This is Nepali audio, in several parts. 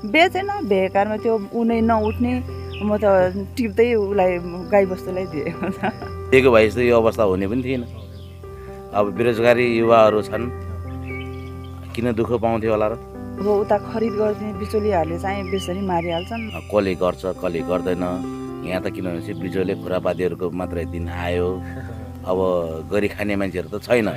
बेचेन बेकारमा त्यो उनै नउठ्ने म त टिप्दै उसलाई गाईबस्तुलाई दिएँ दिएको भए जस्तो यो अवस्था हुने पनि थिएन। अब बेरोजगारी युवाहरू छन्, किन दुःख पाउँथ्यो होला र? अब उता खरिद गरिदिने बिचौलियाहरूले चाहिँ बेसरी मारिहाल्छन्। कसले गर्छ कसले गर्दैन, यहाँ त किन भनेपछि बिचौले खुरापातीहरूको मात्रै दिन आयो। अब गरी खाने मान्छेहरू त छैन।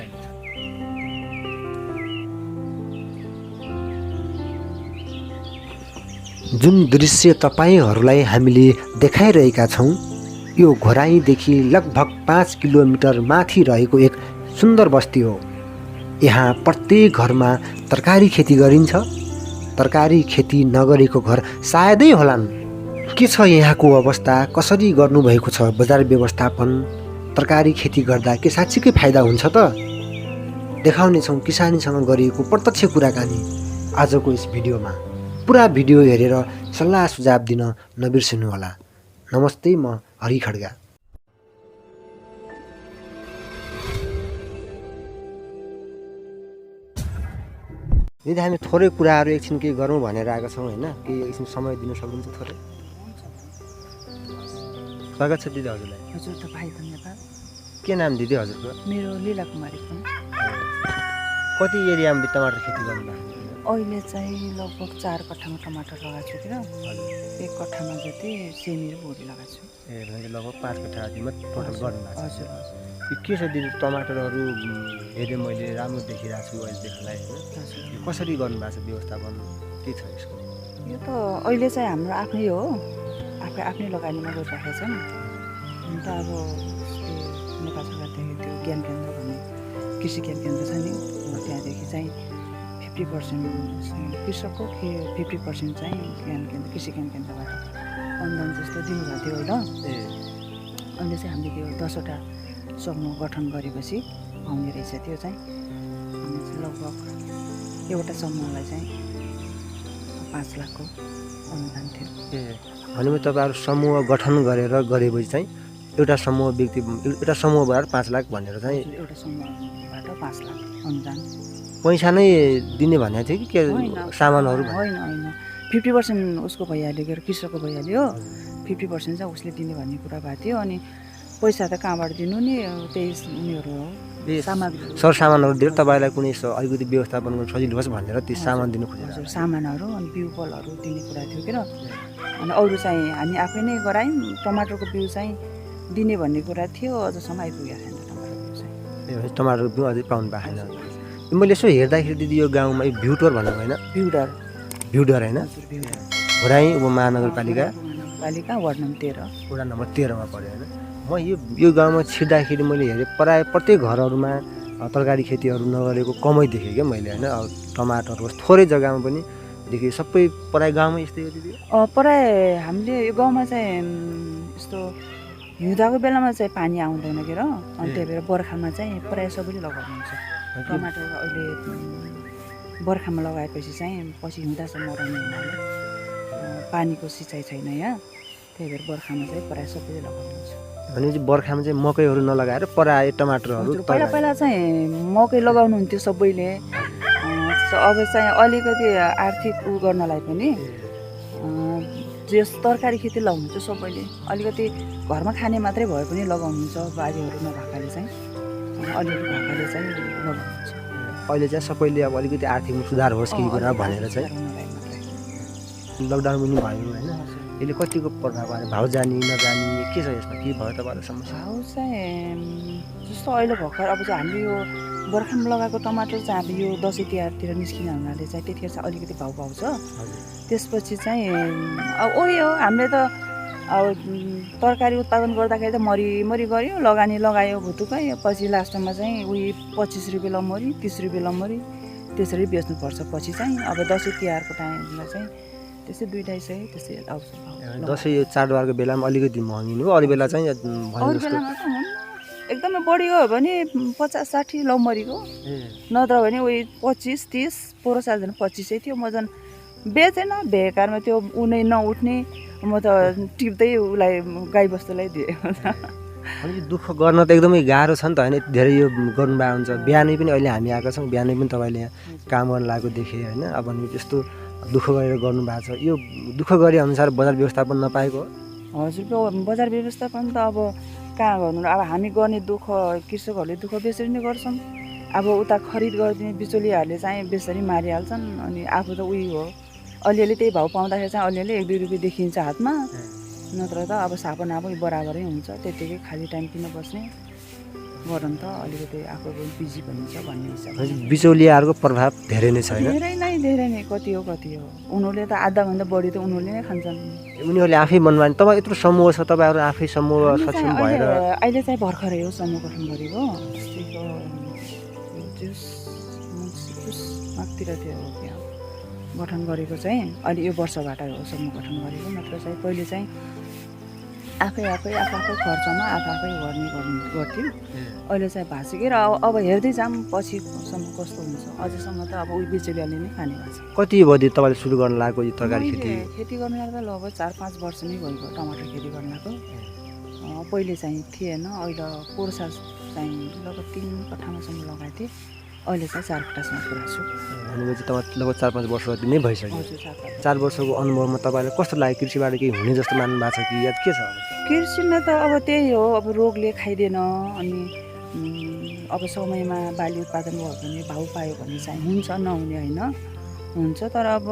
जुन दृश्य तपाईहरूलाई हामीले देखाइरहेका छौँ यो घोराईदेखि लगभग 5 किलोमिटर माथि रहेको एक सुन्दर बस्ती हो। यहाँ प्रत्येक घरमा तरकारी खेती गरिन्छ। तरकारी खेती नगरेको घर सायदै होलान्। के छ यहाँको अवस्था, कसरी गर्नुभएको छ बजार व्यवस्थापन, तरकारी खेती गर्दा के साँच्चीकै फाइदा हुन्छ त? देखाउनेछौँ किसानीसँग गरिएको प्रत्यक्ष कुराकानी आजको यस भिडियोमा। पुरा भिडियो हेरेर सल्लाह सुझाव दिन नबिर्सनुहोला। नमस्ते, म हरि खड्गा। दिदी हामी थोरै कुराहरू एकछिन के गरौँ भनेर आएका छौँ होइन, के एकछिन समय दिन सक्नुहुन्छ थोरै? स्वागत छ दिदी हजुरलाई। हजुर तपाईँ धन्यवाद। के नाम दिदी हजुरको? मेरो लीला कुमारी पनि। कति एरियामा टमाटर खेती गर्नुभएको? अहिले चाहिँ लगभग 4 कट्ठामा टमाटर लगाएको छु कि 1 कट्ठामा जति सिमी र बोडी लगाएको छु। ए भनेको लगभग 5 कट्ठा जतिमा टोटल गर्नुभएको छ। हजुर यो के छ दिदी, टमाटरहरू हेरेँ मैले राम्रो देखिरहेको छु अहिले देख्नलाई होइन। यो कसरी गर्नुभएको छ व्यवस्थापन, के छ यसको? यो त अहिले चाहिँ हाम्रो आफ्नै हो, आफ्नै लगानीमा गरिराखेको छ नि। अन्त अब नेपालदेखि त्यो ज्ञान केन्द्र भन्ने कृषि ज्ञान केन्द्र छ नि, त्यहाँदेखि चाहिँ 50% कृषकको 50% चाहिँ ज्ञान केन्द्र कृषि ज्ञान केन्द्रबाट अनुदान जस्तो दिनुभएको थियो होइन। अहिले चाहिँ हामीले त्यो 10वटा समूह गठन गरेपछि आउने रहेछ। त्यो चाहिँ लगभग एउटा समूहलाई चाहिँ 5 लाखको अनुदान थियो। भनेपछि तपाईँहरू समूह गठन गरेर गरेपछि चाहिँ एउटा समूहबाट 5 लाख भनेर चाहिँ एउटा समूहबाट 5 लाख अनुदान पैसा नै दिने भनेको थियो कि के सामानहरू? होइन 50% उसको भइहाल्यो के कृषकको भइहाल्यो, 50% चाहिँ उसले दिने भन्ने कुरा भएको थियो। अनि पैसा त कहाँबाट दिनु नि, त्यही उनीहरू हो सामग्री सरसामानहरू दिएर तपाईँलाई कुनै अलिकति व्यवस्थापन गर्नु सजिलो होस् भनेर त्यो सामान दिनु खोजेर? हजुर सामानहरू अनि बिउ बलहरू दिने कुरा थियो कि अनि अरू चाहिँ हामी आफै नै गरायौँ। टमाटरको बिउ चाहिँ दिने भन्ने कुरा थियो, अझसम्म आइपुगेको छैन टमाटरको बिउ चाहिँ। टमाटरको बिउ अझै पाउनु भएको छैन। मैले यसो हेर्दाखेरि दिदी यो गाउँमा भ्युटर भन्नु होइन, भ्युडर होइन, घोराई उपमहानगरपालिका वार्ड नम्बर 13 वडा नम्बर 13मा पऱ्यो होइन। म यो गाउँमा छिर्दाखेरि मैले हेरेँ प्रायः प्रत्येक घरहरूमा तरकारी खेतीहरू नगरेको कमै देखेँ क्या मैले होइन। अब टमाटर होस् थोरै जग्गामा पनि देखेँ, सबै प्रायः गाउँमै यस्तै हो दिदी? प्रायः हामीले यो गाउँमा चाहिँ यस्तो हिउँदाको बेलामा चाहिँ पानी आउँदैन के अनि त्यही भएर बर्खामा चाहिँ प्रायः सबैले लगाउनुहुन्छ टमाटर। अहिले बर्खामा लगाएपछि चाहिँ पछि हिउँदासम्म रहने हुनाले पानीको सिँचाइ छैन यहाँ, त्यही भएर बर्खामा चाहिँ प्रायः सबैले लगाउनुहुन्छ। भनेपछि बर्खामा चाहिँ मकैहरू नलगाएर प्रायः टमाटरहरू? पहिला चाहिँ मकै लगाउनुहुन्थ्यो सबैले। अब चाहिँ अलिकति आर्थिक गर्नलाई पनि जस तरकारी खेती लगाउनुहुन्छ सबैले, अलिकति घरमा खाने मात्रै भए पनि लगाउनुहुन्छ। बारीहरू नभएकाले चाहिँ अलिकति भएकाले चाहिँ लगाउनुहुन्छ। अहिले चाहिँ सबैले अब अलिकति आर्थिक सुधार होस् केही कुरा भनेर चाहिँ लकडाउन पनि भयो होइन। यसले कतिको प्रभाव आयो? भाउ जाने नजाने के छ यसमा, के भयो तपाईँलाई समस्या? भाउ चाहिँ जस्तो अहिले भर्खर अब चाहिँ हामीले यो बर्खामा लगाएको टमाटर चाहिँ अब यो दसैँ तिहारतिर निस्किने हुनाले चाहिँ त्यतिखेर चाहिँ अलिकति भाउ पाउँछ। त्यसपछि चाहिँ अब हो हामीले त अब तरकारी उत्पादन गर्दाखेरि त मरिमरि गऱ्यो, लगानी लगायो भुतुकै, पछि लास्टमा चाहिँ 25 रुपियाँ लम्बरी 30 रुपियाँ लम्बरी त्यसरी बेच्नुपर्छ। पछि चाहिँ अब दसैँ तिहारको टाइममा चाहिँ त्यस्तै 2-250 त्यस्तै आउँछ। दसैँ चाडबाडको बेलामा अलिकति महँगिनु हो, अरू बेला चाहिँ अरू बेलामा त एकदमै बढी हो भने 50-60 लम्बरीको, नत्र भने 25-30 पोहोर सालजना 25 थियो। म झन् बेचेन बेकारमा त्यो उनै नउठ्ने म त टिप्दै उसलाई गाईबस्तुलाई दिएँ। अनि दुःख गर्न त एकदमै गाह्रो छ नि त होइन, धेरै यो गर्नुभएको हुन्छ। बिहानै पनि अहिले हामी आएका छौँ, बिहानै पनि तपाईँले यहाँ काम गर्न लागेको देखेँ होइन। अब भने त्यस्तो दुःख गरेर गर्नुभएको छ, यो दुःख गरे अनुसार बजार व्यवस्थापन नपाएको हो? हजुरको बजार व्यवस्थापन त अब कहाँ गर्नु र, अब हामी गर्ने दुःख कृषकहरूले दुःख बेसरी नै गर्छन्। अब उता खरिद गरिदिने बिचौलियाहरूले चाहिँ बेसरी मारिहाल्छन्, अनि आफू त उही हो, अलिअलि त्यही भाउ पाउँदाखेरि चाहिँ अलिअलि 1-2 रुपियाँ देखिन्छ हातमा, नत्र त अब सापो नापो बराबरै हुन्छ। त्यतिकै खाली टाइम किन बस्ने, गरम त अलिकति आफू बिजी भनिन्छ भन्ने हिसाबले। बिचौलियाहरूको प्रभाव धेरै नै छैन। धेरै नै कति हो उनीहरूले त आधाभन्दा बढी त उनीहरूले नै खान्छन्। उनीहरूले आफै मनमाने, तपाईँ यत्रो समूह छ, तपाईँहरू आफै समूह सक्षम भएर अहिले चाहिँ भर्खरै हो समूह गठन गरेको, पुसतिर थियो त्यहाँ गठन गरेको चाहिँ, अहिले यो वर्षबाट हो समूह गठन गरेको। नत्र चाहिँ पहिले चाहिँ आफै खर्चमा आफै गर्थ्यौँ। अहिले चाहिँ भाषिकै र अब हेर्दै जाऊँ पछिसम्म कस्तो हुन्छ। अझैसम्म त अब उही बिचौलियाले नै खाने भएको छ। कति बढी तपाईँले सुरु गर्न लागेको यो तरकारी खेती गर्नु लाग्दा लगभग 4-5 वर्ष नै भइगयो टमाटर खेती गर्न लागेको। पहिले चाहिँ थिएन, अहिले कोर्सा चाहिँ लगभग 3 कट्ठामासम्म लगाएको थिएँ, अहिले चाहिँ 4 कट्ठासम्म पुऱ्याएको छु। भनेपछि तपाईँ लगभग 4-5 वर्ष जति नै भइसक्यो। हजुर, 4 वर्षको अनुभवमा तपाईँलाई कस्तो लाग्यो? कृषिबाट केही हुने जस्तो मान्नु भएको छ कि या के छ? कृषिमा त अब त्यही हो, अब रोगले खाइदिएन, अनि अब समयमा बाली उत्पादन भयो भने भाउ पायो भने चाहिँ हुन्छ, नहुने होइन, हुन्छ। तर अब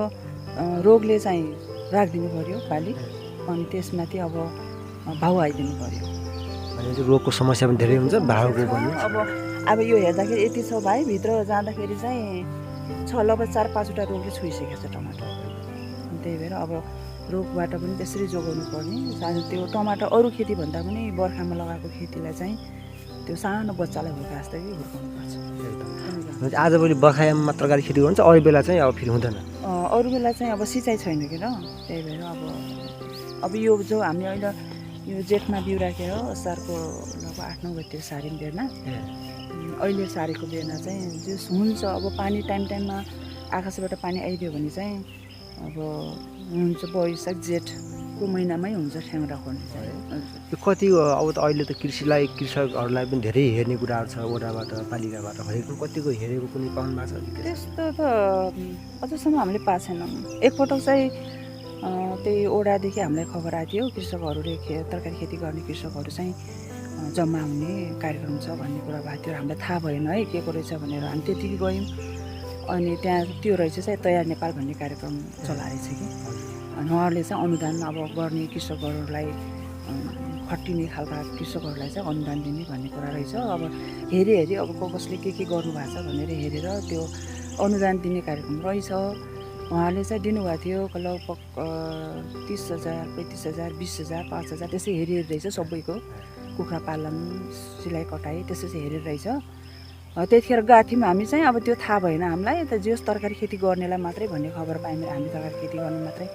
रोगले चाहिँ राखिदिनु पऱ्यो बाली, अनि त्यसमाथि अब भाउ आइदिनु पऱ्यो। भनेपछि रोगको समस्या पनि धेरै हुन्छ, भाउको पनि। अब यो हेर्दाखेरि यति छ भाइ, भित्र जाँदाखेरि चाहिँ लगभग 4-5वटा रोगले छुइसकेको छ टमाटर। त्यही भएर अब रोगबाट पनि त्यसरी जोगाउनु पर्ने। त्यो टमाटर अरू खेती भन्दा पनि बर्खामा लगाएको खेतीलाई चाहिँ त्यो सानो बच्चालाई हुर्का जस्तै हुर्काउनुपर्छ। आजभोलि बर्खायाममा तरकारी खेती गर्नुहुन्छ, अरू बेला चाहिँ अब फेरि हुँदैन? अरू बेला चाहिँ अब सिँचाइ छैन कि र, त्यही भएर अब यो जो हामी अहिले यो जेठमा बिउ राखेर असारको लगभग 8-9 गतितिर सार्यौँ बेर्ना। अहिले सारेको बेर्ना चाहिँ जो हुन्छ, अब पानी टाइममा आकाशबाट पानी आइदियो भने चाहिँ अब हुन्छ, वैशाख जेठको महिनामै हुन्छ ठ्याङ्ग्रा खोल्ने चाहिँ। यो कति अब त अहिले त कृषकहरूलाई पनि धेरै हेर्ने कुराहरू छ, वडाबाट पालिकाबाट हरेक कतिको हेरेको कुनै पाउनु भएको छ? त्यस्तो त अझसम्म हामीले पाएको छैनौँ। एकपटक चाहिँ त्यही ओडादेखि हामीलाई खबर आएको थियो, कृषकहरूले तरकारी खेती गर्ने कृषकहरू चाहिँ जम्मा हुने कार्यक्रम छ भन्ने कुरा भएको थियो। हामीलाई थाहा भएन है के को रहेछ भनेर, हामी त्यतिकै गयौँ। अनि त्यहाँ त्यो रहेछ चाहिँ तयार नेपाल भन्ने कार्यक्रम चलाएछ कि, अनि उहाँहरूले चाहिँ अनुदान अब गर्ने कृषकहरूलाई, खटिने खालका कृषकहरूलाई चाहिँ अनुदान दिने भन्ने कुरा रहेछ। अब हेरी अब कसले के गर्नुभएको छ भनेर हेरेर त्यो अनुदान दिने कार्यक्रम रहेछ। उहाँहरूले चाहिँ दिनुभएको थियो लगभग 30,000, 35,000, 20,000, 5,000 त्यसै हेरी रहेछ सबैको। कुखुरा पालन, सिलाइ कटाइ त्यसो चाहिँ हेरेर रहेछ। त्यतिखेर गएको थियौँ हामी चाहिँ, अब त्यो थाहा भएन हामीलाई, त जे तरकारी खेती गर्नेलाई मात्रै भन्ने खबर पायौँ, हामी तरकारी खेती गर्ने मात्रै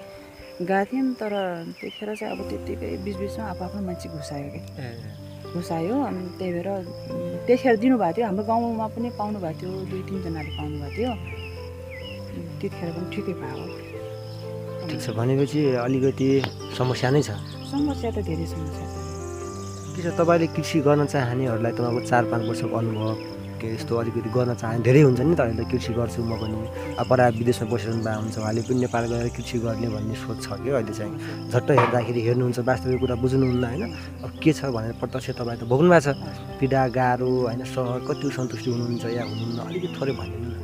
गएको थियौँ। तर त्यतिखेर चाहिँ अब त्यत्तिकै बिचबिचमा आफ्नो मान्छे घुसायो। अनि त्यही भएर त्यतिखेर दिनुभएको थियो, हाम्रो गाउँमा पनि पाउनु भएको थियो, 2-3 जनाले पाउनु भएको थियो। त्यतिखेर पनि ठिकै भयो। ठिक छ, भनेपछि अलिकति समस्या नै छ। समस्या त धेरै समस्या छ। के छ, तपाईँले कृषि गर्न चाहनेहरूलाई तपाईँको 4-5 वर्षको अनुभव के यस्तो अलिकति गर्न चाहने धेरै हुन्छ नि त। अहिले त कृषि गर्छु म पनि, अब परा विदेशमा बसिरहनु भएको हुन्छ, उहाँले पनि नेपाल गएर कृषि गर्ने भन्ने सोच छ कि अहिले चाहिँ। झट्ट हेर्दाखेरि हेर्नुहुन्छ, वास्तविक कुरा बुझ्नुहुन्न होइन। अब के छ भनेर प्रत्यक्ष तपाईँ त भोग्नु भएको छ, पीडा गाह्रो होइन, सहर कति सन्तुष्टि हुनुहुन्छ या हुनुहुन्न, अलिकति थोरै भनिदिनु न।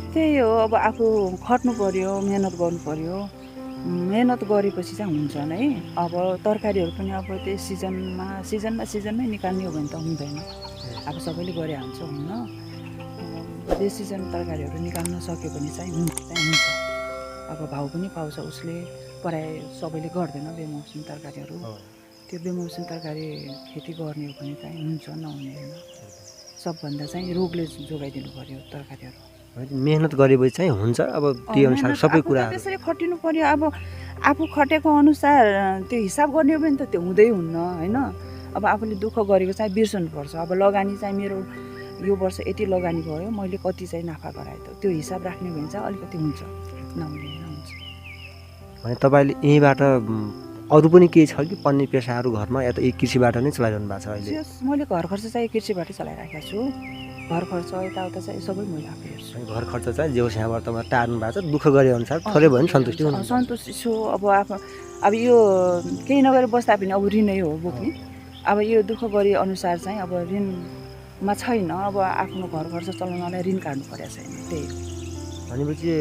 त्यही हो, अब आफू खट्नु पऱ्यो, मेहनत गर्नु पऱ्यो। मेहनत गरेपछि चाहिँ हुन्छ नै। अब तरकारीहरू पनि अब त्यही सिजनमै निकाल्ने हो भने त हुँदैन। अब सबैले गरे हुन्छ, हुन्न। त्यो सिजन तरकारीहरू निकाल्न सक्यो भने चाहिँ हुन्छ। अब भाउ पनि पाउँछ उसले, प्राय सबैले गर्दैन बेमौसमी तरकारीहरू। त्यो बेमौसमी तरकारी खेती गर्ने हो भने चाहिँ हुन्छ, नहुने होइन। सबभन्दा चाहिँ रोगले जोगाइदिनु पऱ्यो तरकारीहरू। मेहनत गरेपछि चाहिँ हुन्छ। अब त्यो अनुसार सबै कुरा त्यसरी खटिनु पर्यो। अब आफू खटेको अनुसार त्यो हिसाब गर्ने हो भने त त्यो हुँदै हुन्न होइन। अब आफूले दुःख गरेको चाहिँ बिर्सनुपर्छ। अब लगानी चाहिँ मेरो यो वर्ष यति लगानी भयो, मैले कति चाहिँ नाफा गराएँ, त त्यो हिसाब राख्ने हो भने चाहिँ अलिकति हुन्छ, नहुने हुन्छ। भने तपाईँले यहीँबाट अरू पनि केही छ कि पढ्ने पेसाहरू घरमा, या त यही कृषिबाट नै चलाइरहनु भएको छ अहिले? मैले घर खर्च चाहिँ कृषिबाटै चलाइराखेको छु। घर खर्च यताउता चाहिँ सबै मैले आफै हेर्छु। घर खर्च चाहिँ जे होस् यहाँबाट तपाईँ टार्नु भएको छ, दुःख गरे अनुसार थोरै भयो भने सन्तुष्टि हुनुहुन्छ। सन्तुष्टि छु। अब यो केही नगरी बस्दा पनि अब ऋणै हो बोक्ने। अब यो दुःख गरे अनुसार चाहिँ अब ऋणमा छैन, अब आफ्नो घर खर्च चलाउनलाई ऋण काट्नु परेको छैन, त्यही हो। भनेपछि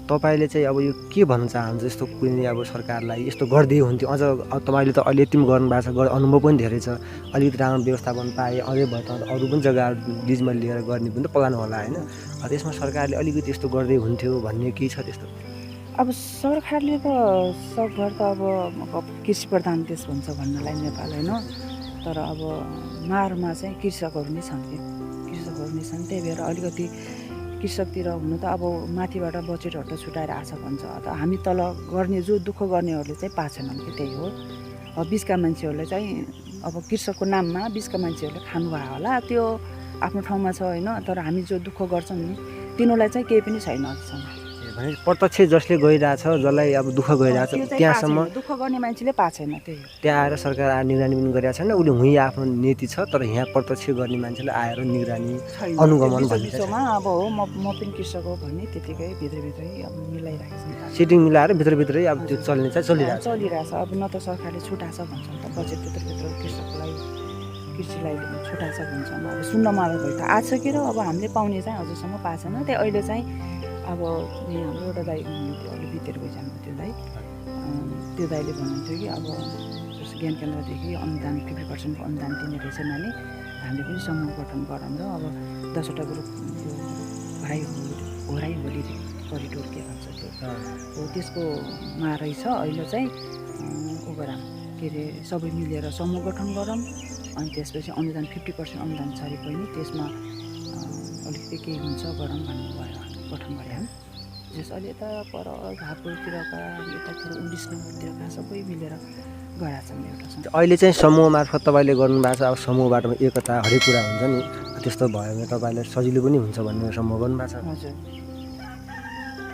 तपाईँले चाहिँ अब यो के भन्न चाहनुहुन्छ, यस्तो कुनै अब सरकारलाई यस्तो गरिदिए हुन्थ्यो अझ। तपाईँले त अहिले यति गर्नु भएको छ, अनुभव पनि धेरै छ, अलिकति राम्रो व्यवस्थापन पाए अझै भयो त अरू पनि जग्गाहरू लिजमा लिएर गर्ने पनि त प्लान होला होइन। त्यसमा सरकारले अलिकति यस्तो गर्दै हुन्थ्यो भन्ने केही छ त्यस्तो? अब सरकारले त सकभर त अब कृषि प्रधान देश भन्छ भन्नलाई नेपाल होइन, तर अब मारमा चाहिँ कृषकहरू नै छन् कि कृषकहरू नै छन्। त्यही भएर अलिकति कृषकतिर हुनु त अब माथिबाट बजेटहरू त छुट्याएर आछ भन्छ, हामी तल गर्ने जो दुःख गर्नेहरूले चाहिँ पाएनन् कि, त्यही हो। अब बिचका मान्छेहरूले चाहिँ अब कृषकको नाममा बिचका मान्छेहरूले खानुभयो होला, त्यो आफ्नो ठाउँमा छ होइन, तर हामी जो दुःख गर्छौँ नि तिनीहरूलाई चाहिँ केही पनि छैन अझसम्म। भने प्रत्यक्ष जसले गइरहेछ, जसलाई अब दुःख गइरहेछ त्यहाँसम्म दुःख गर्ने मान्छेले पाएको छैन, त्यही हो। त्यहाँ आएर सरकार आएर निगरानी पनि गरिरहेको छैन, उसले हुँ आफ्नो नीति छ, तर यहाँ प्रत्यक्ष गर्ने मान्छेले आएर निगरानी अनुगमन भन्ने विषयमा अब हो म पनि कृषक हो भन्ने त्यतिकै भित्रभित्रै अब मिलाइरहेको छ, सिटिङ मिलाएर भित्रभित्रै अब त्यो चल्ने चाहिँ चलिरहेछ। अब न त सरकारले छुटाछ भन्छन् त बजेट भित्रभित्र कृषिलाई छुटाछ भन्छन्, अब सुन्नमा अब भइ त आछ के र, अब हामीले पाउने चाहिँ अझसम्म पाएको छैन। त्यही अहिले चाहिँ अब यहाँ हाम्रो एउटा दाइ हुनुहुन्थ्यो, अहिले बितेर गइजानुहुन्थ्यो दाइ, त्यो दाइले भन्नुहुन्थ्यो कि अब जस्तो ज्ञान केन्द्रदेखि अनुदान 50% अनुदान दिने रहेछ नानी, हामीले पनि समूह गठन गरौँ र अब 10वटा ग्रुप यो होराइ होली करिडोर के भन्छ त्यो हो त्यसकोमा रहेछ। अहिले चाहिँ ऊ गरौँ के अरे सबै मिलेर समूह गठन गरौँ, अनि त्यसपछि अनुदान 50% अनुदान छ अरे पनि, त्यसमा अलिकति केही हुन्छ गरौँ भन्नुभयो, गठन गरे। जस अहिले त पर झापुरतिरका यतातिर 19 नम्बरतिरका सबै मिलेर गराएको छन् एउटा। अहिले चाहिँ समूह मार्फत तपाईँले गर्नुभएको छ, अब समूहबाट एकता हरेक कुरा हुन्छ नि, त्यस्तो भयो भने तपाईँलाई सजिलो पनि हुन्छ भन्ने समूह गर्नुभएको छ? हजुर,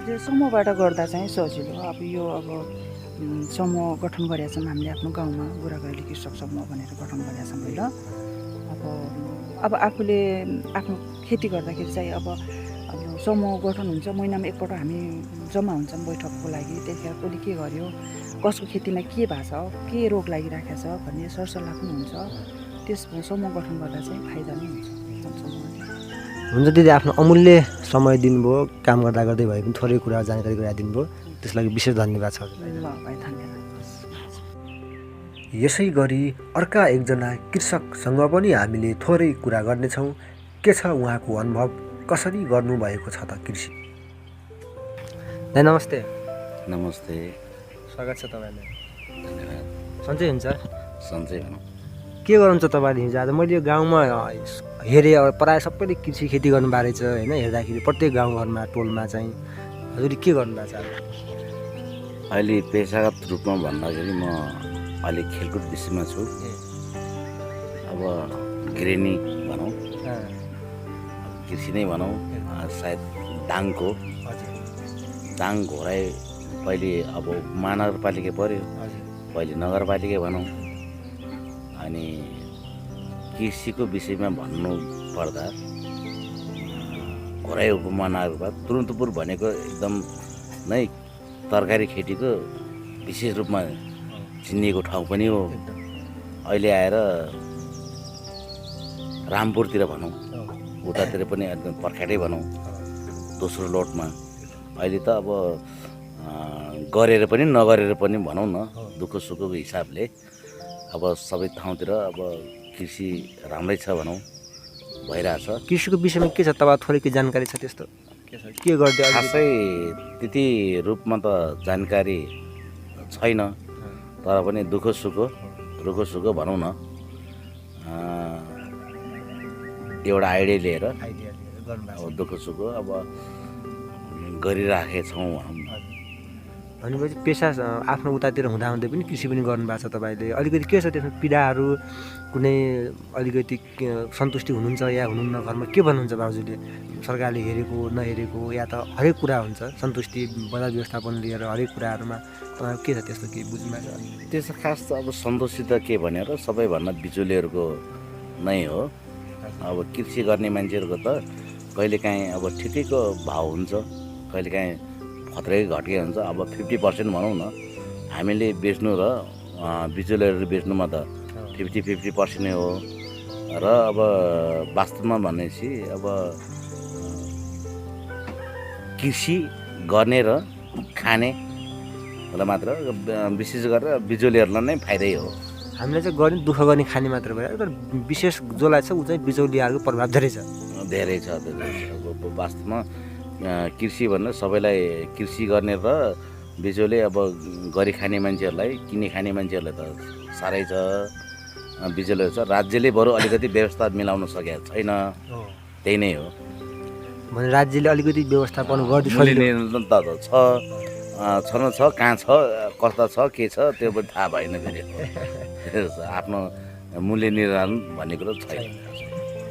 त्यो समूहबाट गर्दा चाहिँ सजिलो। अब यो अब समूह गठन गरेका छौँ हामीले आफ्नो गाउँमा, गोरागैली कृषक समूह भनेर गठन गरेका छौँ पहिला। अब आफूले आफ्नो खेती गर्दाखेरि चाहिँ अब समूह गठन हुन्छ, महिनामा एकपल्ट हामी जम्मा हुन्छौँ बैठकको लागि, त्यतिखेर कसले के गर्यो, कसको खेतीमा के भएको छ, के रोग लागिरहेको छ भन्ने सरसल्लाह पनि हुन्छ। त्यस समूह गठन गर्दा चाहिँ फाइदा नै हुन्छ समूहले। हुन्छ दिदी, आफ्नो अमूल्य समय दिनुभयो, काम गर्दा गर्दै भए पनि थोरै कुरा जानकारी गराइदिनु भयो, त्यस लागि विशेष धन्यवाद छ। ल भाइ, धन्यवाद। यसै गरी अर्का एकजना कृषकसँग पनि हामीले थोरै कुरा गर्नेछौँ। के छ उहाँको अनुभव, कसरी गर्नुभएको छ त कृषि? दाइ नमस्ते। नमस्ते, स्वागत छ तपाईँलाई। धन्यवाद। सन्चै हुन्छ? सन्चै भनौँ। के गर्नुहुन्छ तपाईँले? हिजो आज मैले यो गाउँमा हेरेँ, प्रायः सबैले कृषि खेती गर्नुभएको रहेछ होइन, हेर्दाखेरि प्रत्येक गाउँघरमा टोलमा चाहिँ। हजुर के गर्नुभएको छ? अहिले पेसागत रूपमा भन्दाखेरि म अहिले खेलकुद विषयमा छु। अब गृहिणी भनौँ, कृषि नै भनौँ, सायद दाङको दाङ घोराइ पहिले अब महानगरपालिका पऱ्यो, पहिले नगरपालिका भनौँ। अनि कृषिको विषयमा भन्नु पर्दा घोराइ उपमहानगरपालिका तुरुन्तपुर भनेको एकदम नै तरकारी खेतीको विशेष रूपमा चिनिएको ठाउँ पनि हो। अहिले आएर रामपुरतिर भनौँ, उतातिर पनि एकदम पर्खाटै भनौँ, दोस्रो लोटमा अहिले त अब गरेर पनि नगरेर पनि भनौँ न, दुःख सुखको हिसाबले अब सबै ठाउँतिर अब कृषि राम्रै छ भनौँ, भइरहेछ। कृषिको विषयमा के छ तपाईँ थोरै के जानकारी छ त्यस्तो? के गर्दै? खासै त्यति रूपमा त जानकारी छैन, तर पनि दुःख सुख भनौँ न, एउटा आइडिया लिएर अब दुःख सुख अब गरिराखेछौँ भनौँ। भनेपछि पेसा आफ्नो उतातिर हुँदाहुँदै पनि कृषि पनि गर्नुभएको छ तपाईँले। अलिकति के छ त्यसमा पीडाहरू, कुनै अलिकति सन्तुष्टि हुनुहुन्छ या हुनुहुन्न घरमा? के भन्नुहुन्छ बाबुजीले? सरकारले हेरेको नहेरेको या त हरेक कुरा हुन्छ, सन्तुष्टि बजार व्यवस्थापन लिएर हरेक कुराहरूमा तपाईँको के छ त्यस्तो केही बुझ्नु भएको छ? त्यसो खास त अब सन्तुष्टि त के भनेर सबैभन्दा बिजुलीहरूको नै हो। अब कृषि गर्ने मान्छेहरूको त कहिलेकाहीँ अब ठिकैको भाउ हुन्छ, कहिलेकाहीँ खत्रै घट्कै हुन्छ। अब 50% भनौँ न, हामीले बेच्नु र बिचौलियाहरू बेच्नुमा त 50% नै हो। र अब वास्तवमा भनेपछि अब कृषि गर्ने र खानेलाई मात्र विशेष गरेर बिचौलियाहरूलाई नै फाइदै हो। हामीले चाहिँ गर्ने दुःख गर्ने खाने मात्र भएर तर विशेष जसलाई छ ऊ चाहिँ बिचौलियाहरूको प्रभाव धेरै छ। धेरै छ। अब वास्तवमा कृषि भनेर सबैलाई कृषि गर्ने र बिचौले अब गरी खाने मान्छेहरूलाई, किनी खाने मान्छेहरूलाई त साह्रै छ। बिचौले छ, राज्यले बरु अलिकति व्यवस्था मिलाउन सकेको छैन, त्यही नै हो। भने राज्यले अलिकति व्यवस्थापन गरिदिन्छ। मूल्य नियन्त्रण त छ न छ, कहाँ छ, कस्ता छ, के छ त्यो पनि थाहा भएन फेरि। आफ्नो मूल्य निर्धारण भन्ने कुरो छैन।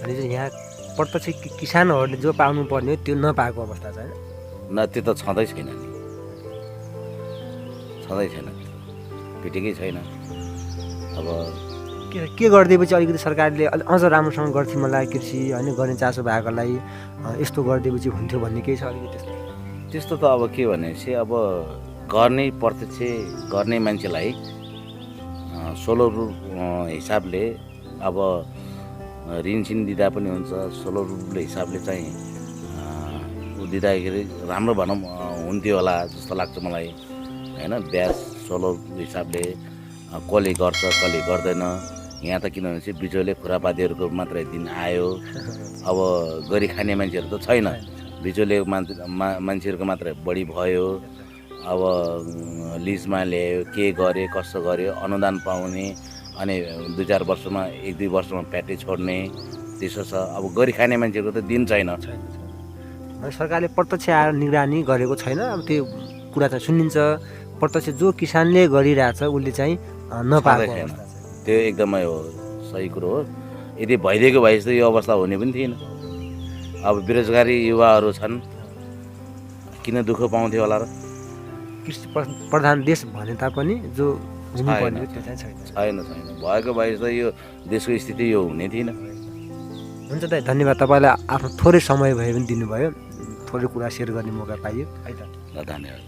अनि चाहिँ यहाँ प्रत्यक्ष किसानहरूले जो पाउनु पर्ने त्यो नपाएको अवस्था छ होइन? त्यो त छँदै छैन नि, छँदै छैन, भेटेकै छैन। अब के गरिदिएपछि अलिकति सरकारले अझ राम्रोसँग गर्थ्यो मलाई कृषि होइन, गर्ने चासो भएकोलाई यस्तो गरिदिएपछि हुन्थ्यो भन्ने केही छ अलिकति त्यस्तो त अब के भनेपछि अब गर्ने प्रत्यक्ष गर्ने मान्छेलाई 16 हिसाबले अब ऋण दिँदा पनि हुन्छ। 16 रुपियाँ हिसाबले चाहिँ दिँदाखेरि राम्रो भनौँ हुन्थ्यो होला जस्तो लाग्छ मलाई होइन। ब्याज 16 हिसाबले कसले गर्छ कसले गर्दैन। यहाँ त किनभने बिचौले खुरापातीहरूको मात्रै दिन आयो। अब गरी खाने मान्छेहरू त छैन, बिचौले मान्छेहरूको मात्रै बढी भयो। अब लिजमा ल्यायो, के गर्यो कसो गर्यो, अनुदान पाउने, अनि 2-4 वर्षमा 1-2 वर्षमा प्याटै छोड्ने त्यसो छ। अब गरी खाने मान्छेको त दिन छैन। सरकारले प्रत्यक्ष आएर निगरानी गरेको छैन। अब त्यो कुरा चाहिँ सुनिन्छ, प्रत्यक्ष जो किसानले गरिरहेछ उसले चाहिँ नपाएको छैन। त्यो एकदमै हो, सही कुरो हो। यदि भइदिएको भए जस्तो यो अवस्था हुने पनि थिएन। अब बेरोजगारी युवाहरू छन्, किन दुःख पाउँथ्यो होला र? कृषि प्रधान देश भने तापनि जो हुनुपर्ने त्यो चाहिँ छैन। भएको भए जस्तो यो देशको स्थिति यो हुने थिएन। हुन्छ दाइ, धन्यवाद। तपाईँलाई आफ्नो थोरै समय भए पनि दिनुभयो, थोरै कुरा सेयर गर्ने मौका पाइयो है त। ल, धन्यवाद।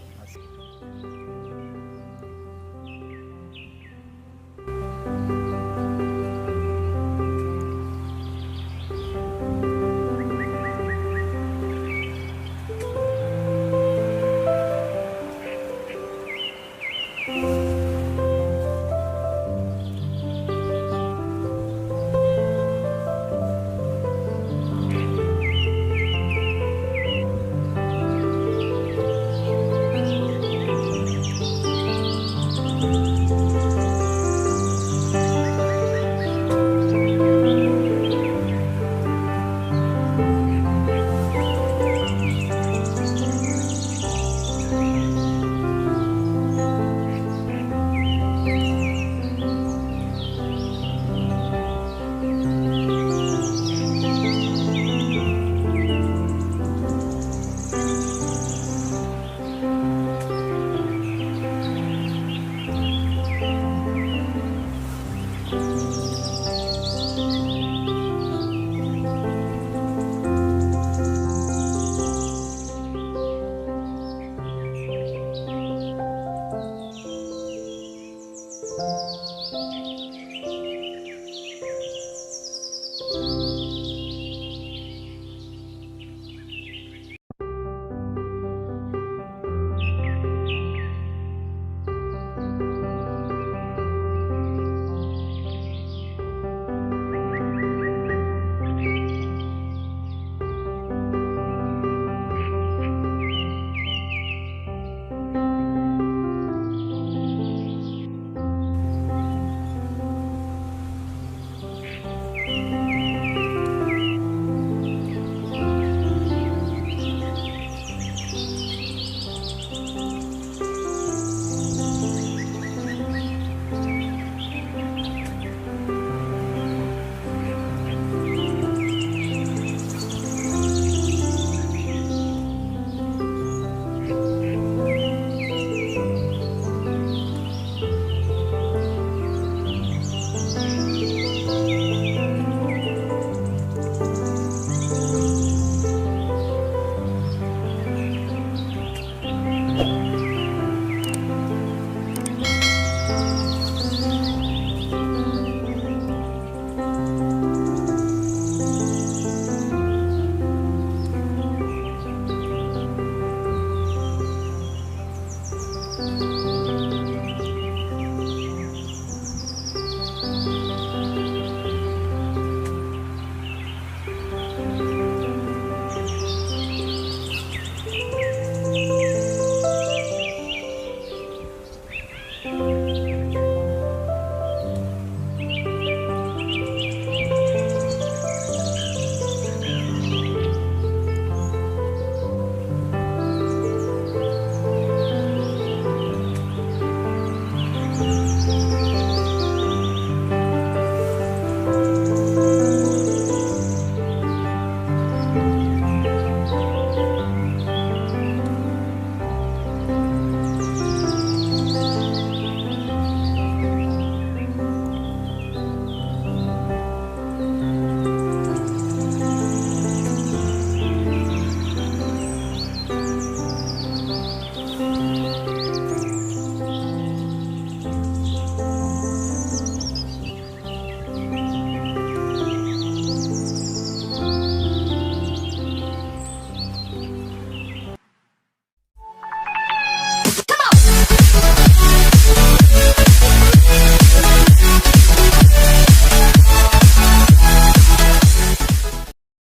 छ।